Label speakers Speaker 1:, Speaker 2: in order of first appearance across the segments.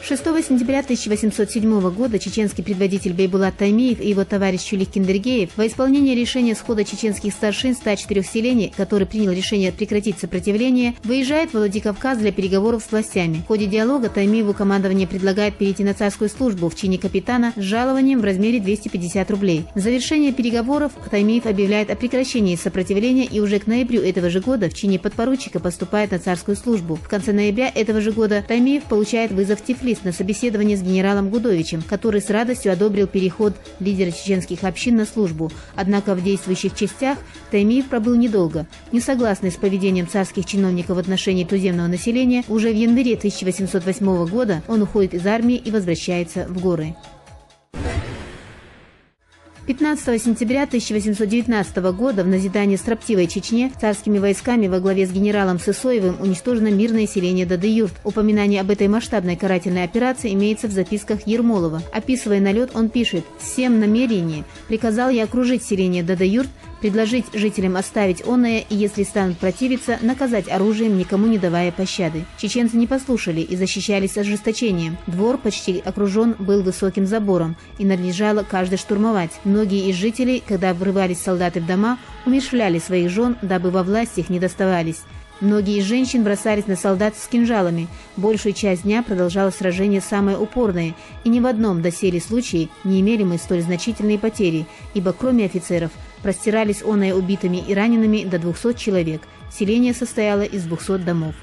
Speaker 1: 6 сентября 1807 года чеченский предводитель Бейбулат Таймиев и его товарищ Чулик Киндергеев во исполнение решения схода чеченских старшин 104 селений, который принял решение прекратить сопротивление, выезжает в Владикавказ для переговоров с властями. В ходе диалога Таймиеву командование предлагает перейти на царскую службу в чине капитана с жалованием в размере 250 рублей. В завершение переговоров Таймиев объявляет о прекращении сопротивления и уже к ноябрю этого же года в чине подпоручика поступает на царскую службу. В конце ноября этого же года Таймиев получает вызов в Тифлис на собеседование с генералом Гудовичем, который с радостью одобрил переход лидера чеченских общин на службу. Однако в действующих частях Таймиев пробыл недолго. Не согласный с поведением царских чиновников в отношении туземного населения, уже в январе 1808 года он уходит из армии и возвращается в горы. 15 сентября 1819 года в назидание строптивой Чечне царскими войсками во главе с генералом Сысоевым уничтожено мирное селение Дады-Юрт. Упоминание об этой масштабной карательной операции имеется в записках Ермолова. Описывая налет, он пишет: «Всем намерение приказал я окружить селение Дады-Юрт, предложить жителям оставить оное и, если станут противиться, наказать оружием, никому не давая пощады. Чеченцы не послушали и защищались ожесточением. Двор почти окружен был высоким забором, и надлежало каждый штурмовать. Многие из жителей, когда врывались солдаты в дома, умерщвляли своих жен, дабы во власть их не доставались. Многие из женщин бросались на солдат с кинжалами. Большую часть дня продолжалось сражение самое упорное, и ни в одном доселе случае не имели мы столь значительные потери, ибо кроме офицеров простирались оное убитыми и ранеными до 200 человек. Селение состояло из 200 домов».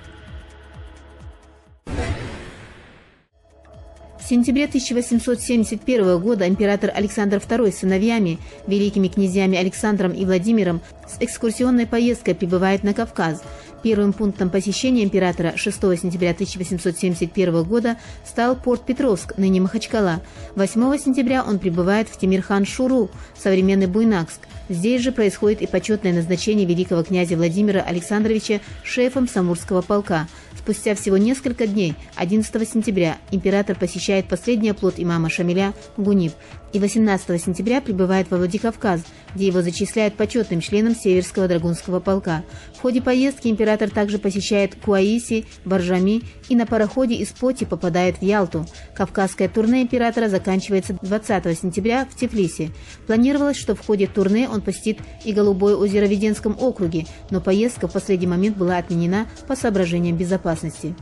Speaker 1: В сентябре 1871 года император Александр II с сыновьями, великими князьями Александром и Владимиром, с экскурсионной поездкой прибывает на Кавказ. Первым пунктом посещения императора 6 сентября 1871 года стал порт Петровск, ныне Махачкала. 8 сентября он прибывает в Темирхан-Шуру, современный Буйнакск. Здесь же происходит и почетное назначение великого князя Владимира Александровича шефом Самурского полка. Спустя всего несколько дней, 11 сентября, император посещает последний оплот имама Шамиля Гуниб и 18 сентября прибывает во Владикавказ, где его зачисляют почетным членом Северского драгунского полка. В ходе поездки император также посещает Куаиси, Боржами и на пароходе из Поти попадает в Ялту. Кавказское турне императора заканчивается 20 сентября в Тифлисе. Планировалось, что в ходе турне он посетит и Голубое озеро в Веденском округе, но поездка в последний момент была отменена по соображениям безопасности.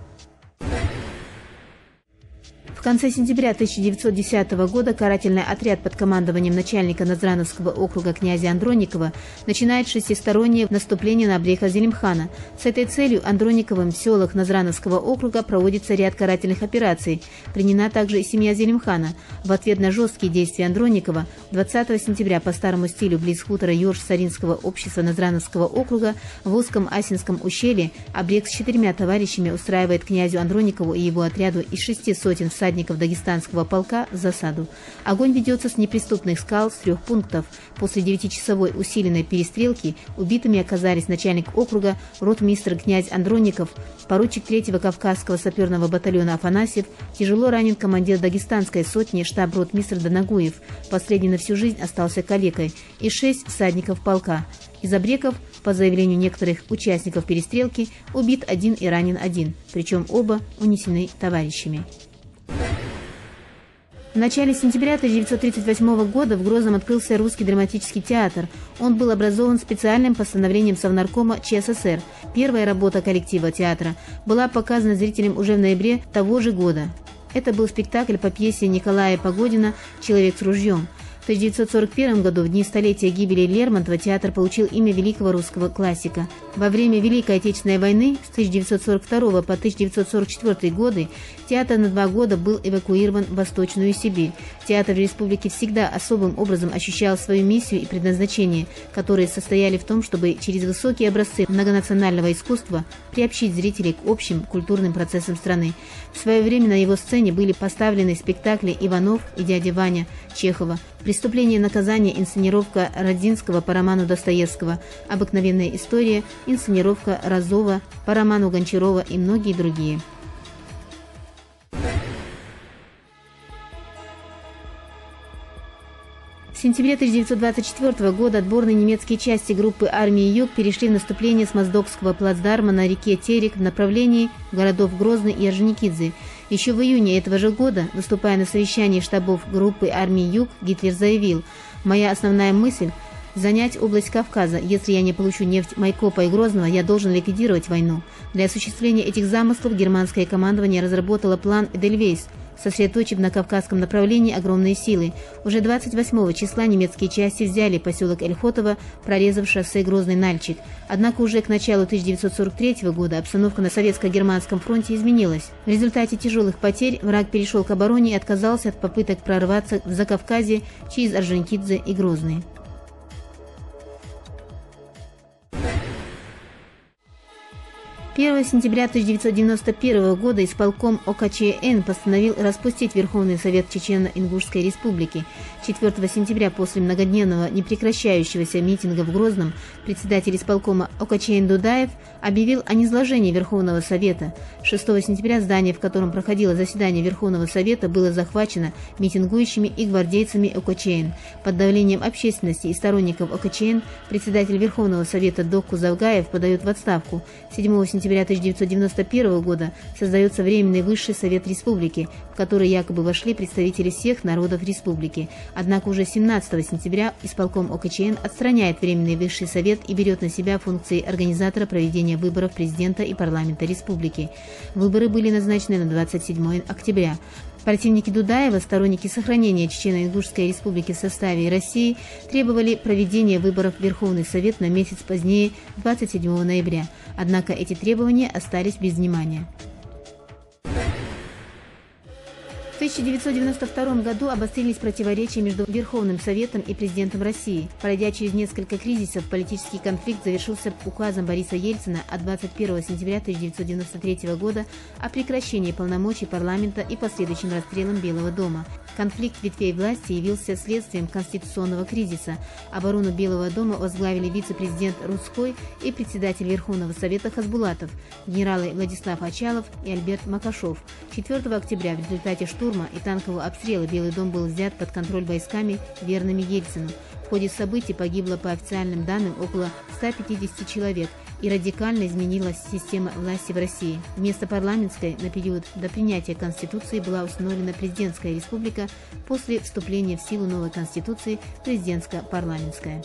Speaker 1: В конце сентября 1910 года карательный отряд под командованием начальника Назрановского округа князя Андроникова начинает шестистороннее наступление на Абреха Зелимхана. С этой целью Андрониковым в селах Назрановского округа проводится ряд карательных операций. Пленена также и семья Зелимхана. В ответ на жесткие действия Андроникова 20 сентября по старому стилю близ хутора Йорш-Саринского общества Назрановского округа в узком Асинском ущелье Абрех с 4 товарищами устраивает князю Андроникову и его отряду из 6 сотен всадников Дагестанского полка засаду. Огонь ведется с неприступных скал с 3 пунктов. После 9-часовой усиленной перестрелки убитыми оказались начальник округа, ротмистр князь Андроников, поручик 3-го Кавказского саперного батальона Афанасьев, тяжело ранен командир Дагестанской сотни штаб-ротмистр Данагуев, последний на всю жизнь остался калекой, и 6 всадников полка. Из абреков, по заявлению некоторых участников перестрелки, убит 1 и ранен 1, причем оба унесены товарищами. В начале сентября 1938 года в Грозном открылся Русский драматический театр. Он был образован специальным постановлением Совнаркома ЧССР. Первая работа коллектива театра была показана зрителям уже в ноябре того же года. Это был спектакль по пьесе Николая Погодина «Человек с ружьем». В 1941 году, в дни столетия гибели Лермонтова, театр получил имя великого русского классика. Во время Великой Отечественной войны с 1942 по 1944 годы театр на 2 года был эвакуирован в Восточную Сибирь. Театр в республике всегда особым образом ощущал свою миссию и предназначение, которые состояли в том, чтобы через высокие образцы многонационального искусства приобщить зрителей к общим культурным процессам страны. В свое время на его сцене были поставлены спектакли «Иванов» и «Дядя Ваня» Чехова, «Преступление и наказание», инсценировка Родзинского по роману Достоевского, «Обыкновенная история», инсценировка Разова по роману Гончарова и многие другие. В сентябре 1924 года отборные немецкие части группы армии «Юг» перешли в наступление с Моздокского плацдарма на реке Терек в направлении городов Грозный и Орджоникидзе. Еще в июне этого же года, выступая на совещании штабов группы армии Юг, Гитлер заявил: «Моя основная мысль – занять область Кавказа. Если я не получу нефть Майкопа и Грозного, я должен ликвидировать войну». Для осуществления этих замыслов германское командование разработало план Эдельвейс, сосредоточив на кавказском направлении огромные силы. Уже 28 числа немецкие части взяли поселок Эльхотово, прорезав шоссе Грозный-Нальчик. Однако уже к началу 1943 года обстановка на советско-германском фронте изменилась. В результате тяжелых потерь враг перешел к обороне и отказался от попыток прорваться в Закавказье через Орджоникидзе и Грозный. 1 сентября 1991 года исполком ОКЧН постановил распустить Верховный Совет Чечено-Ингушской Республики. 4 сентября после многодневного непрекращающегося митинга в Грозном председатель исполкома ОКЧН Дудаев объявил о низложении Верховного Совета. 6 сентября здание, в котором проходило заседание Верховного Совета, было захвачено митингующими и гвардейцами ОКЧН. Под давлением общественности и сторонников ОКЧН председатель Верховного Совета Докку Завгаев подает в отставку. 7 сентября 1991 года создается Временный Высший Совет Республики, в который якобы вошли представители всех народов республики. Однако уже 17 сентября исполком ОКЧН отстраняет Временный Высший Совет и берет на себя функции организатора проведения выборов президента и парламента республики. Выборы были назначены на 27 октября. Противники Дудаева, сторонники сохранения Чечено-Ингушской республики в составе России, требовали проведения выборов в Верховный Совет на месяц позднее, 27 ноября. Однако эти требования остались без внимания. В 1992 году обострились противоречия между Верховным Советом и президентом России. Пройдя через несколько кризисов, политический конфликт завершился указом Бориса Ельцина от 21 сентября 1993 года о прекращении полномочий парламента и последующим расстрелом Белого дома. Конфликт ветвей власти явился следствием конституционного кризиса. Оборону Белого дома возглавили вице-президент Рудской и председатель Верховного Совета Хасбулатов, генералы Владислав Очалов и Альберт Макашов. 4 октября в результате штурма и танкового обстрела Белый дом был взят под контроль войсками, верными Ельцину. В ходе событий погибло по официальным данным около 150 человек, и радикально изменилась система власти в России. Вместо парламентской на период до принятия Конституции была установлена президентская республика, после вступления в силу новой Конституции президентско-парламентская.